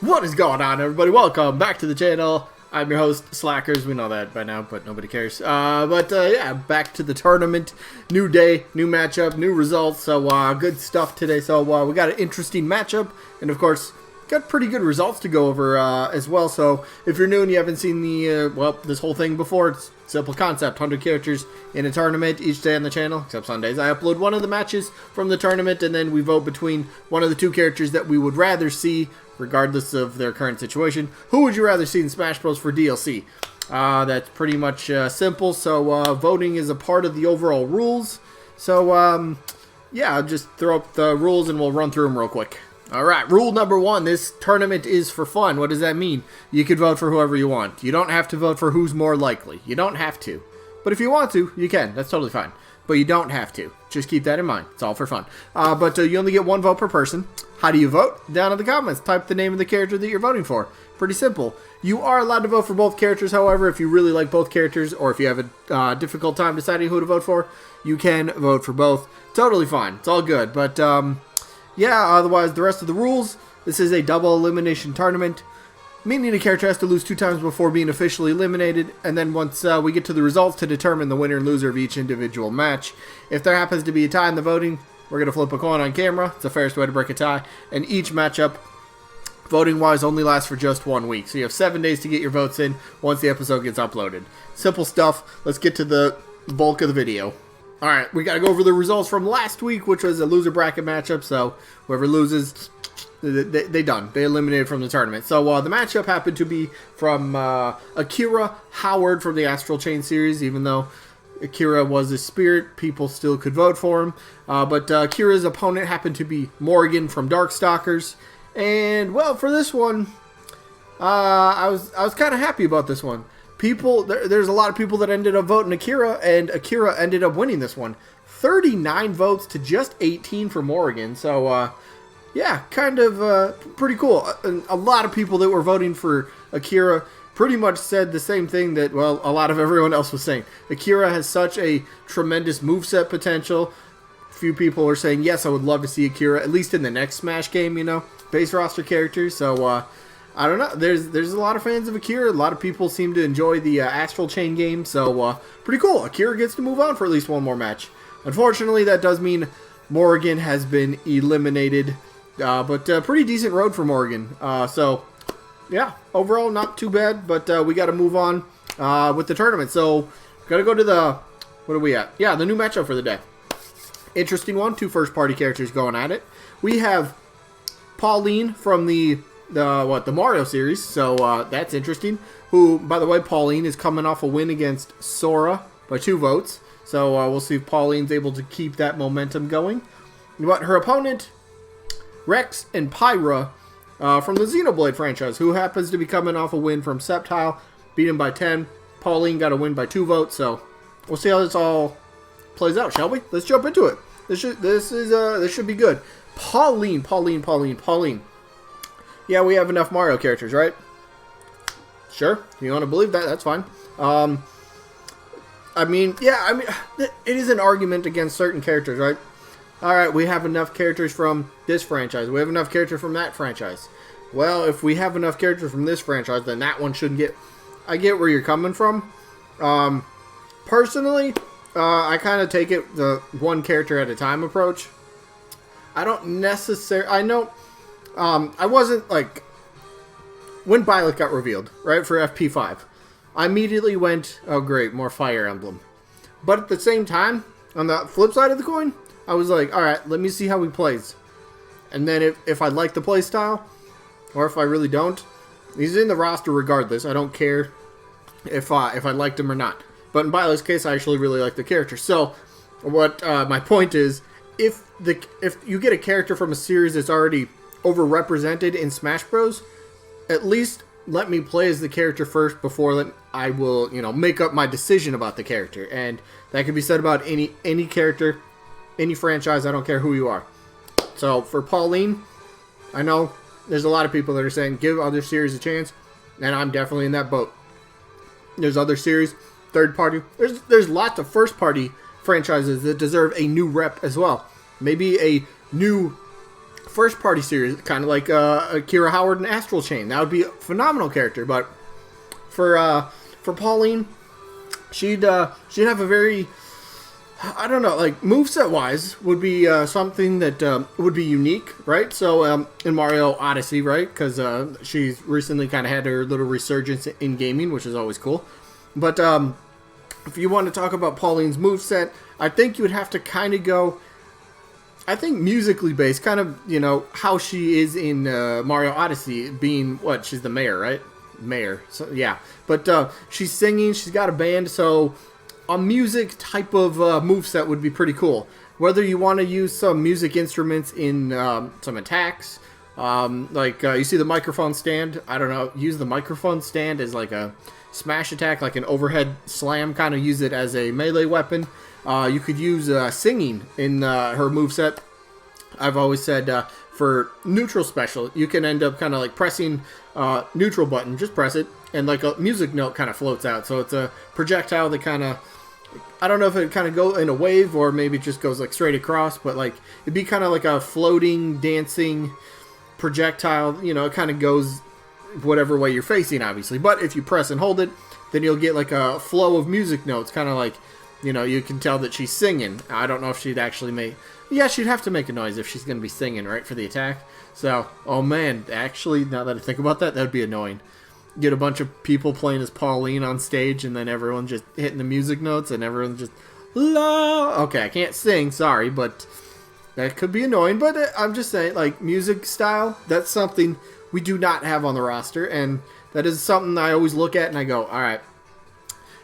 What is going on, everybody? Welcome back to the channel. I'm your host, Slackers. We know that by now, but nobody cares. Yeah, back to the tournament. New day, new matchup, new results. So, good stuff today. So, we got an interesting matchup. And, of course, got pretty good results to go over as well. So, if you're new and you haven't seen the, this whole thing before, it's simple concept. 100 characters in a tournament each day on the channel, except Sundays. I upload one of the matches from the tournament, and then we vote between one of the two characters that we would rather see, regardless of their current situation. Who would you rather see in Smash Bros. For DLC? That's pretty much simple. So voting is a part of the overall rules. So yeah, I'll just throw up the rules and we'll run through them real quick. Alright, rule number 1, this tournament is for fun. What does that mean? You can vote for whoever you want. You don't have to vote for who's more likely. You don't have to. But if you want to, you can. That's totally fine. But you don't have to. Just keep that in mind. It's all for fun. But you only get one vote per person. How do you vote? Down in the comments. Type the name of the character that you're voting for. Pretty simple. You are allowed to vote for both characters, however, if you really like both characters, or if you have a difficult time deciding who to vote for, you can vote for both. Totally fine. It's all good. But, yeah, otherwise, the rest of the rules, this is a double elimination tournament, meaning a character has to lose 2 times before being officially eliminated, and then once we get to the results to determine the winner and loser of each individual match. If there happens to be a tie in the voting, we're going to flip a coin on camera. It's the fairest way to break a tie, and each matchup, voting-wise, only lasts for just 1 week. So you have 7 days to get your votes in once the episode gets uploaded. Simple stuff. Let's get to the bulk of the video. Alright, we got to go over the results from last week, which was a loser bracket matchup, so whoever loses, they done. They eliminated from the tournament. So the matchup happened to be from Akira Howard from the Astral Chain series. Even though Akira was a spirit, people still could vote for him. But Akira's opponent happened to be Morgan from Darkstalkers. And, well, for this one, I was kind of happy about this one. There's a lot of people that ended up voting Akira, and Akira ended up winning this one. 39 votes to just 18 for Morgan. So, yeah, kind of pretty cool. A lot of people that were voting for Akira pretty much said the same thing that, well, a lot of everyone else was saying. Akira has such a tremendous moveset potential. Few people are saying, yes, I would love to see Akira, at least in the next Smash game, you know, base roster characters. So, I don't know. There's a lot of fans of Akira. A lot of people seem to enjoy the Astral Chain game. So, pretty cool. Akira gets to move on for at least one more match. Unfortunately, that does mean Morgan has been eliminated. But pretty decent road for Morgan. So, yeah, overall not too bad. But we got to move on with the tournament. So, got to go to the... What are we at? Yeah, the new matchup for the day. Interesting one. 2 first-party characters going at it. We have Pauline from the Mario series. So, that's interesting. Who, by the way, Pauline is coming off a win against Sora by 2 votes. So, we'll see if Pauline's able to keep that momentum going. But her opponent... Rex and Pyra from the Xenoblade franchise, who happens to be coming off a win from Sceptile, beat him by 10. Pauline got a win by 2 votes, so we'll see how this all plays out, shall we? Let's jump into it. This should be good. Pauline. Yeah, we have enough Mario characters, right? Sure, if you want to believe that, that's fine. I mean, it is an argument against certain characters, right? Alright, we have enough characters from this franchise. We have enough characters from that franchise. Well, if we have enough characters from this franchise, then that one shouldn't get... I get where you're coming from. Personally, I kind of take it the one character at a time approach. I don't necessarily... I know... I wasn't, like... When Byleth got revealed, right, for FP5, I immediately went, oh great, more Fire Emblem. But at the same time, on the flip side of the coin... I was like, alright, let me see how he plays. And then if I like the playstyle, or if I really don't, he's in the roster regardless. I don't care if I liked him or not. But in Byleth's case, I actually really like the character. So, what my point is, if you get a character from a series that's already overrepresented in Smash Bros., at least let me play as the character first before I will, make up my decision about the character. And that can be said about any character, any franchise, I don't care who you are. So, for Pauline, I know there's a lot of people that are saying, give other series a chance, and I'm definitely in that boat. There's other series, third party. There's lots of first party franchises that deserve a new rep as well. Maybe a new first party series, kind of like Kira Howard and Astral Chain. That would be a phenomenal character. But for Pauline, she'd have a very, I don't know, like moveset wise would be something that would be unique, right? So in Mario Odyssey, right? Because she's recently kind of had her little resurgence in gaming, which is always cool. But if you want to talk about Pauline's moveset, I think you would have to kind of go, I think musically based, kind of, you know, how she is in Mario Odyssey, being, what, she's the mayor, right? Mayor, so yeah. But she's singing, she's got a band, so a music type of moveset would be pretty cool. Whether you want to use some music instruments in some attacks, like you see the microphone stand, I don't know, use the microphone stand as like a smash attack, like an overhead slam, kind of use it as a melee weapon. You could use singing in her moveset. I've always said for neutral special, you can end up kind of like pressing neutral button, just press it, and like a music note kind of floats out. So it's a projectile that kind of, I don't know if it kind of go in a wave or maybe it just goes like straight across, but like it'd be kind of like a floating, dancing projectile. You know, it kind of goes whatever way you're facing, obviously. But if you press and hold it, then you'll get like a flow of music notes, kind of like, you know, you can tell that she's singing. I don't know if she'd actually make, yeah, she'd have to make a noise if she's going to be singing, right, for the attack. So, oh man, actually, now that I think about that, that would be annoying. Get a bunch of people playing as Pauline on stage, and then everyone just hitting the music notes, and everyone just, la. Okay, I can't sing, sorry, but that could be annoying. But I'm just saying, like, music style, that's something we do not have on the roster, and that is something I always look at and I go, alright,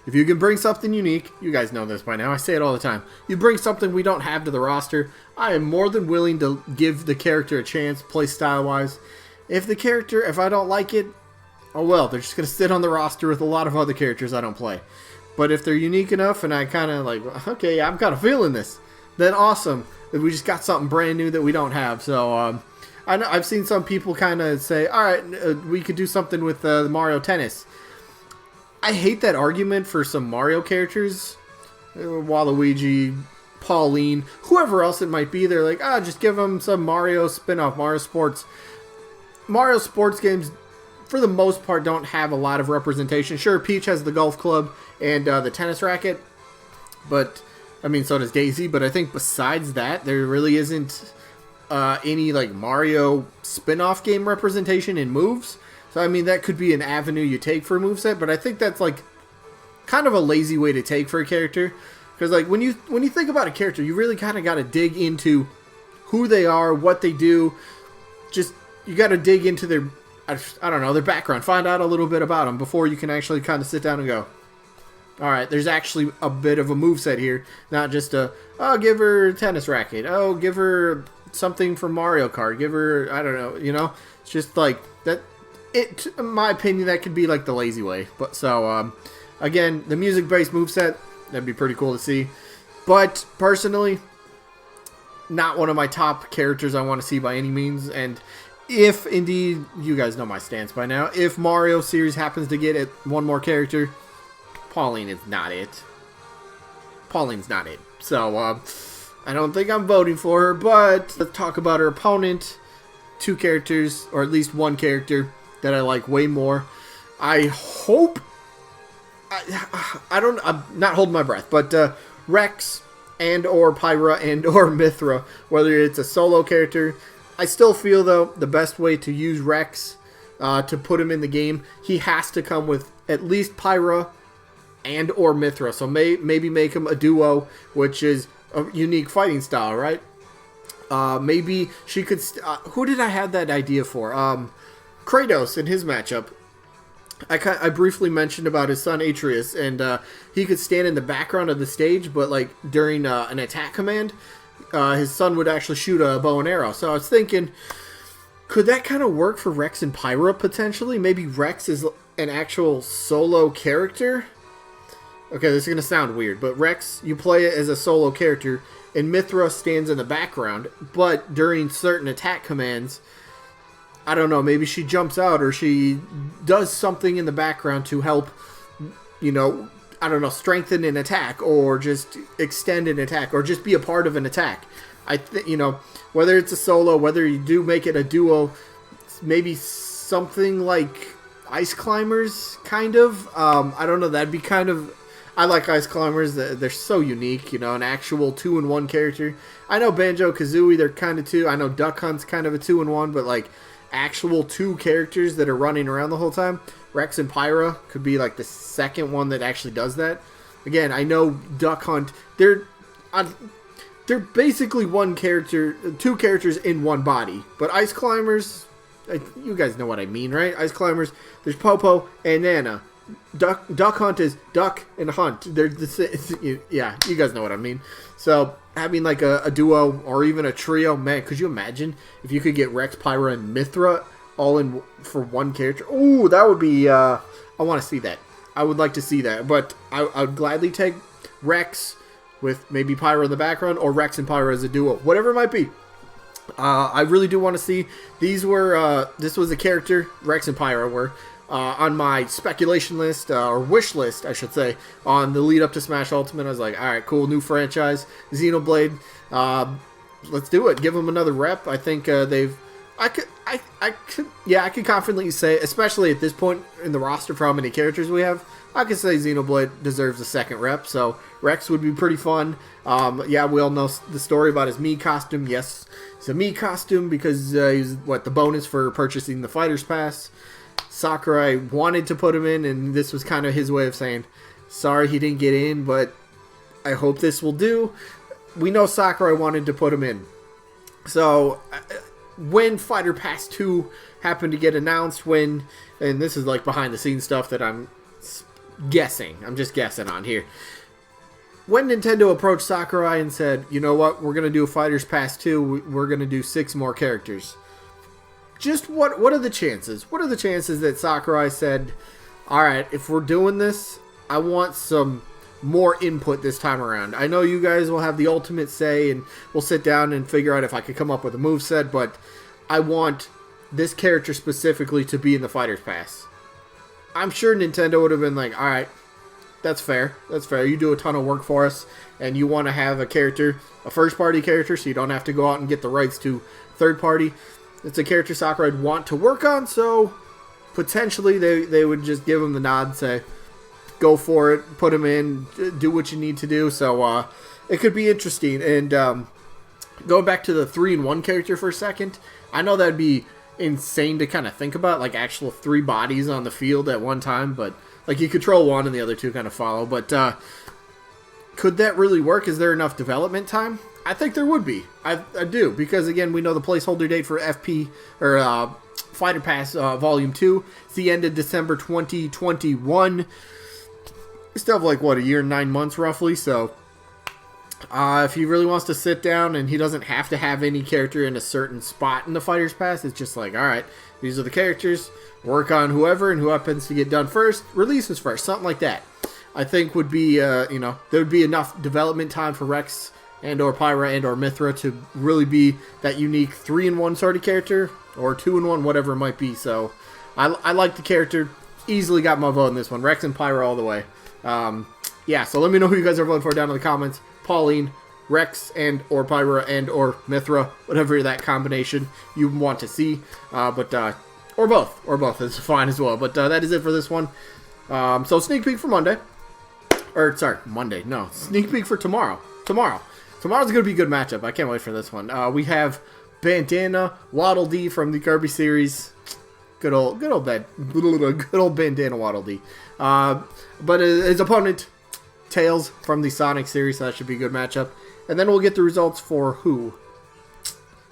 if you can bring something unique, you guys know this by now, I say it all the time, you bring something we don't have to the roster, I am more than willing to give the character a chance, play style-wise. If the character, if I don't like it, oh well, they're just going to sit on the roster with a lot of other characters I don't play. But if they're unique enough and I kind of like, okay, I'm kind of feeling this, then awesome, we just got something brand new that we don't have. So, I know I've seen some people kind of say, all right, we could do something with Mario Tennis. I hate that argument for some Mario characters, Waluigi, Pauline, whoever else it might be. They're like, just give them some Mario spin-off, Mario Sports. Mario Sports games, for the most part, don't have a lot of representation. Sure, Peach has the golf club and the tennis racket, but, I mean, so does Daisy, but I think besides that, there really isn't any like Mario spin-off game representation in moves. So I mean that could be an avenue you take for a moveset, but I think that's like kind of a lazy way to take for a character, because like when you think about a character, you really kind of got to dig into who they are, what they do. Just you got to dig into their, I don't know, their background, find out a little bit about them before you can actually kind of sit down and go, all right, there's actually a bit of a moveset here, not just give her a tennis racket, give her something from Mario Kart, give her, I don't know, you know, it's just like that. It, in my opinion, that could be like the lazy way. But so again, the music-based moveset, that'd be pretty cool to see. But personally, not one of my top characters I want to see by any means. And if indeed, you guys know my stance by now, if Mario series happens to get it one more character, Pauline is not it. Pauline's not it. So I don't think I'm voting for her, but let's talk about her opponent. Two characters, or at least one character that I like way more. I hope, I'm not holding my breath, but Rex and or Pyra and or Mythra, whether it's a solo character, I still feel though the best way to use Rex to put him in the game, he has to come with at least Pyra and or Mythra. So maybe make him a duo, which is a unique fighting style, right? Maybe she could... who did I have that idea for? Kratos in his matchup. I briefly mentioned about his son Atreus, and he could stand in the background of the stage, but like during an attack command, his son would actually shoot a bow and arrow. So I was thinking, could that kind of work for Rex and Pyra potentially? Maybe Rex is an actual solo character? Okay, this is going to sound weird, but Rex, you play it as a solo character, and Mythra stands in the background, but during certain attack commands, I don't know, maybe she jumps out or she does something in the background to help, you know, I don't know, strengthen an attack or just extend an attack or just be a part of an attack. I think, you know, whether it's a solo, whether you do make it a duo, maybe something like Ice Climbers, kind of. I don't know, that'd be kind of... I like Ice Climbers. They're so unique, you know, an actual 2-in-1 character. I know Banjo-Kazooie, they're kind of 2. I know Duck Hunt's kind of a 2-in-1, but like actual 2 characters that are running around the whole time. Rex and Pyra could be like the second one that actually does that. Again, I know Duck Hunt, they're basically 2 characters in one body. But Ice Climbers, you guys know what I mean, right? Ice Climbers, there's Popo and Nana. Duck Hunt is Duck and Hunt. They're yeah, you guys know what I mean. So having like a duo or even a trio, man, could you imagine if you could get Rex, Pyra, and Mithra all in for one character? Ooh, that would be. I want to see that. I would like to see that, but I would gladly take Rex with maybe Pyra in the background, or Rex and Pyra as a duo, whatever it might be. I really do want to see. These were. This was a character Rex and Pyra were. On my speculation list, or wish list, I should say, on the lead up to Smash Ultimate. I was like, alright, cool, new franchise, Xenoblade, let's do it, give them another rep. I think I could confidently say, especially at this point in the roster for how many characters we have, I could say Xenoblade deserves a second rep, so Rex would be pretty fun. Yeah, we all know the story about his Mii costume. Yes, it's a Mii costume because he's, the bonus for purchasing the Fighter's Pass. Sakurai wanted to put him in, and this was kind of his way of saying, sorry he didn't get in, but I hope this will do. We know Sakurai wanted to put him in. So, when Fighter Pass 2 happened to get announced, and this is like behind the scenes stuff that I'm guessing, I'm just guessing on here. When Nintendo approached Sakurai and said, you know what, we're going to do a Fighters Pass 2, we're going to do 6 more characters. Just what are the chances? What are the chances that Sakurai said, alright, if we're doing this, I want some more input this time around. I know you guys will have the ultimate say, and we'll sit down and figure out if I could come up with a moveset, but I want this character specifically to be in the Fighter's Pass. I'm sure Nintendo would have been like, alright, that's fair. That's fair. You do a ton of work for us, and you want to have a character, a first-party character, so you don't have to go out and get the rights to third-party. It's a character Sakurai would want to work on, so potentially they would just give him the nod, say, go for it, put him in, do what you need to do. So it could be interesting. And going back to the 3-in-1 character for a second, I know that'd be insane to kind of think about, like actual 3 bodies on the field at one time, but like you control one and the other 2 kind of follow. But could that really work? Is there enough development time? I think there would be. I do, because again, we know the placeholder date for FP or Fighter Pass Volume 2. It's the end of December 2021. We still have like what, a year and 9 months roughly. So if he really wants to sit down and he doesn't have to have any character in a certain spot in the Fighter's Pass, it's just like, all right, these are the characters. Work on whoever, and who happens to get done first releases first, something like that. I think would be there would be enough development time for Rex and or Pyra and or Mithra to really be that unique 3-in-1 sort of character, or 2-in-1, whatever it might be. So I like the character. Easily got my vote in this one. Rex and Pyra all the way. Yeah, so let me know who you guys are voting for down in the comments. Pauline, Rex, and or Pyra, and or Mithra, whatever that combination you want to see. Or both is fine as well. But that is it for this one. So sneak peek for Monday. Or, sorry, Monday. No, sneak peek for tomorrow. Tomorrow's going to be a good matchup. I can't wait for this one. We have Bandana Waddle Dee from the Kirby series. Good old Bandana Waddle Dee. But his opponent, Tails from the Sonic series. So that should be a good matchup. And then we'll get the results for who?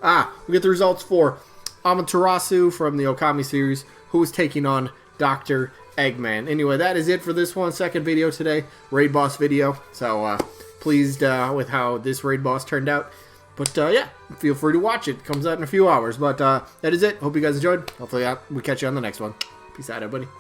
We'll get the results for Amaterasu from the Okami series, who is taking on Dr. Eggman. Anyway, that is it for this one. Second video today. Raid boss video. So, pleased with how this raid boss turned out. But yeah, feel free to watch it. Comes out in a few hours. But that is it. Hope you guys enjoyed. Hopefully we catch you on the next one. Peace out, everybody.